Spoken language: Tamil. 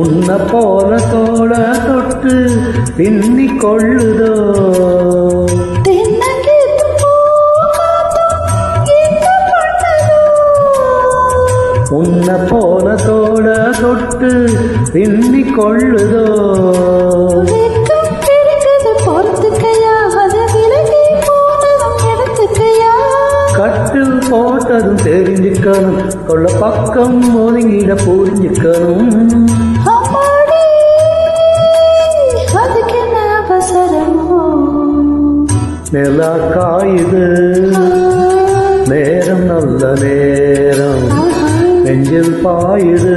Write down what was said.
உன்னை போல தோள தொட்டு பின்னிக் கொள்ளுதோ உன்னை போல தோள தொட்டு பின்னிக் கொள்ளுதோ கட்டில் போட்டதும் தெரிஞ்சுக்கணும் கொள்ள பக்கம் ஒதுங்கிட புரிஞ்சுக்கணும் நிலா காயுது நேரம் நல்ல நேரம் நெஞ்சில் பாயுது